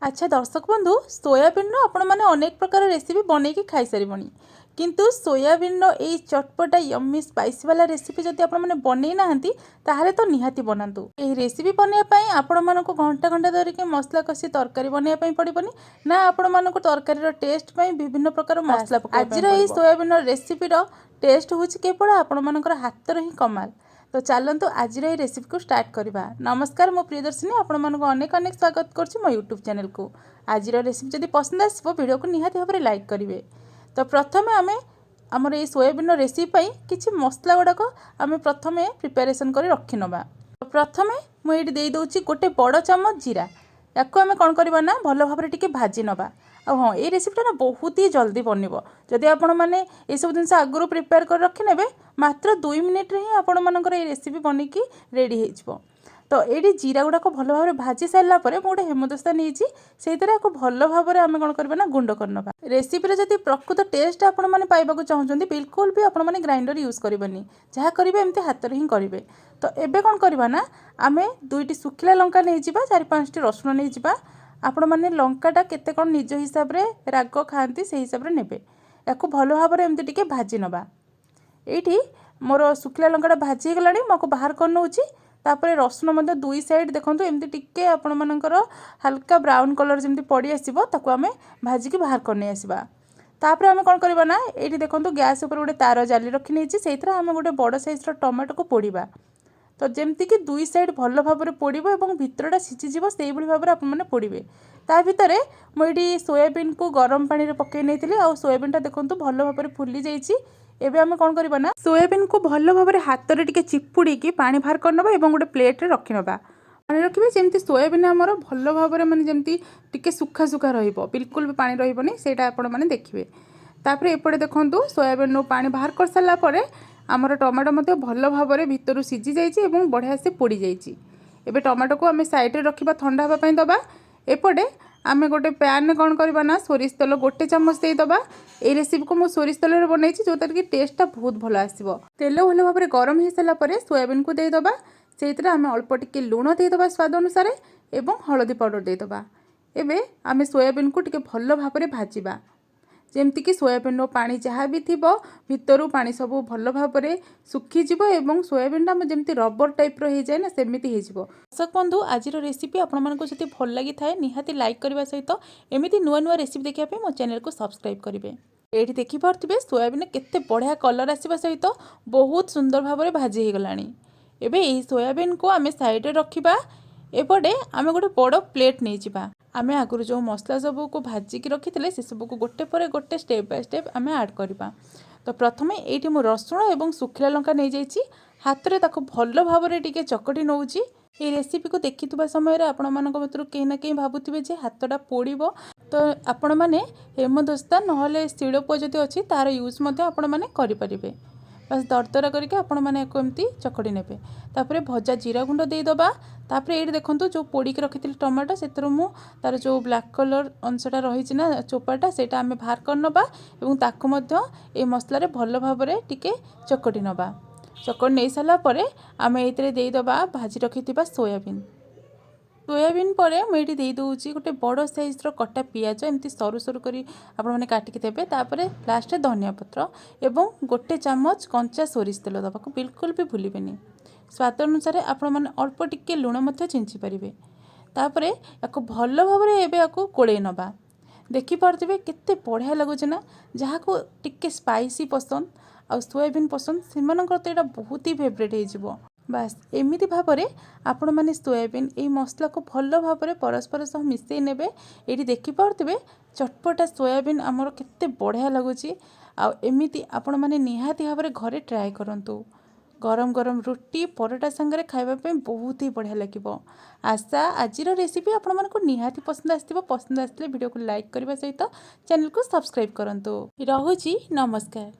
अच्छा दर्शक बंधु सोयाबीन आपण मैंने अनेक प्रकार रेसिपी बनईकी खाई सारी किंतु सोयाबीन यही चटपटा यम्मी स्पाइसी वाला रेसिपी जब आप बनई ना ताहले तो निहाती बनातु। यही रेसिपी बनवाई आपण मानक घंटा घंटा धरिक मसला कषि तरकारी बनवाई पड़बनी ना आपण मानक तरकारी टेस्ट विभिन्न प्रकार मसला आज सोयाबीन रेसिपीर टेस्ट हूँ केवल आपण मानकर हाथर ही कमाल। तो चलतु आज रेसिपी को स्टार्ट करवा। नमस्कार मो प्रियदर्शिनी आपण मानक अनेक अनेक स्वागत करुच्ची मो यूट्यूब चैनल को। आज रेसिपी जब पसंद आसो वीडियो को निहाती भाव में लाइक करेंगे। तो प्रथम आम आमर ये सोयाबीन रेसिपी किसी मसला गुड़ाक आम प्रथम प्रिपेरेसन कर रखी नवा। प्रथम मुझे देदे गोटे बड़ चामच जीरा या आम कौन करवा ना भल भाव में भाजी नवा। हाँ ये रेसिपीटा ना बहुत ही जल्दी बनब जदि आपण मैंने ये सब जिन आगु प्रिपेयर कर रखी ने मात्र 2 मिनिट ही आपण मानकर ये रेसिपी बनिकी रेडी हो। तो ये जीरा गुड़ाक भल भाव में भाजी सारापर गोटे हेमदस्ता नहीं से भल भाव में आम कौन करवा गुंड करना। रेसिपी जब प्रकृत टेस्ट आपण मैंने पाइबा चाहते बिल्कुल भी आपण मैंने ग्राइंडर यूज करनी जहाँ करेंगे एमती हाथ हिं करेंगे। तो एबे कौन करवा ना आम 2टी सुखिला लंका नहीं 4-5टी रसुण नहीं जा आपण मैंने लंकाटा केते कौन निज हिसाब रे राग खाती से हिसाब रे नेबे या भल भाव में एमती टिके भाजी नवा। ये मोर सुखिला लंकाटा भाजी गला मको बाहर कर नौची। तापर रसुण मध्य 2 साइड देखो एमती टिके आपण मानकर हल्का ब्राउन कलर जमी पड़ी आसो ताको आम भाजिकी बाहर करने आसवा। तापर आम कौन करवा ना ये देखो गैस उपर गोटे तार जाली रखी नहीं से आम गोटे बड़ साइज टमाटो को पोड़ा। तो जमती कि 2 साइड भल भाव में पोड़ और भितरटा सीझीज से भाव में आपने पोड़े। ता भितर मुझे सोयाबीन को गरम पानी में पकई नहीं आ सोयाबीन देखो भल भाव में फुली जाइए। एबे आम कौन करवा ना सोयाबीन को भल भाव में हाथ में टिके चिपुड़ी पानी बाहर करनबा और गोटे प्लेट रखी नवा। पानी रखिए जमी सोयाबीन आमर भल भाव में माने जमी टिके सुखा सुखा बिल्कुल भी पानी रही से आपने देखिए। तापर एपटे देखो सोयाबीन पानी बाहर कर सारापर आमर टमाटो मध्य भल भाव में भितर सीझी जाइए और बढ़िया से पोड़ी जाइए। एबे टमाटो को आम साइड रखा ठंडा हाँपाई दबा। एपटे आम गोटे पैन में कौन करवा ना सोरिष तेल गोटे चामच देदबा। ये रेसिपी को मुझे सोरिष तेल बनई जोटार कि टेस्टा बहुत भल आसो। तेल भल भाव में गरम हो सारापर सोयाबीन को देदबा से आम अल्प टिके लुण देदबा स्वाद अनुसार और हलदी पाउडर देदबा। एबे आम सोयाबीन को टिके भल भाव में भाजवा जमती कि सोयाबीन पानी जहाँ भी थी भितर पानी सब भल भाव में सुखीज और सोयाबीनटा जमी रबर टाइप हो जाए ना सेमती हो। दर्शक बंधु आज रेसिपी आपको जब भल लगी थाए निहाती लाइक करने सहित एमती नुआ नुआ रेसिपी देखापी मो चैनल को सब्सक्राइब करेंगे। ये देखिपे सोयाबीन केते बढ़िया कलर आसवा सहित बहुत सुंदर भाव में भाजी हो गला। एबे यही सोयाबीन को आम साइड रखा। एपटे आम गोटे बड़ प्लेट नहीं जावा। आम आगुरी जो मसला सबू को भाजिकी रखी थे से सबू को गोटे पर गोटे स्टेप बाय स्टेप आम ऐड करवा। तो प्रथम ये मो रसुण और सुखिला लंका नहीं जाइए हाथ में ताको भल भाव में टिके चकटी नौची। ये रेसिपी को देखिथुबा समय आपण मानक भितर कहीं ना कहीं भावुथिबे जे हाथटा पोड़िबो। तो आपण माने हेमदस्ता नहले शिलोपुआ जदि अच्छी तार यूज मध्य आपण माने करि परिबे। बस दरदरा करके आपण माने एमती चकड़ी नेबे। तापर भजा जीरा गुंड देदबा। तापर ये देखो जो पोड़ी रखी टमाटो से तार जो ब्लैक कलर अंशटा रही ना चोपाटा से आम बाहर कर नवा और ताकू ये मसलार भल भाव में टिके चकटी नवा। चकटी नहीं सारापर आम ये देदबा भाजी रखी सोयाबीन। सोयाबीन पर मुझे देदे गोटे बड़ साइज कटा पियाज एमती सरू सरू कर आपने काटिकी देवे। तापर लास्ट धनिया पत्र एवं गोटे चामच कंचा सोरिष तेल दबाक बिल्कुल भी भूलें। स्वाद अनुसार आपण मैंने अल्प टिके लुण छिंची पारे। तापर या भल भाव में एवं या कोड़े नवा। देखिपे केते बढ़िया लगुच ना जहाँ को टिके स्पाइसी पसंद आ सोयाबीन पसंद से तो यहाँ बहुत ही फेवरेट हो। बास एमिति भाव में आपण मैंने सोयाबीन ये मसला को भल भाव में परस्पर सह मिसई ने। ये देखिपे चटपटा सोयाबीन आमर केते बढ़िया लगुच। आमती आपण मैंने निहाती भाव में घरे ट्राए करंतु। गरम गरम रुटी परोटा सांगरे खाइबा बहुत ही बढ़िया लगे। आशा आज रेसिपी आपण मानक निहाती पसंद आसथिबो। पसंद आसले वीडियो को लाइक करने सहित चैनल को सब्सक्राइब करंतु। रहुची नमस्कार।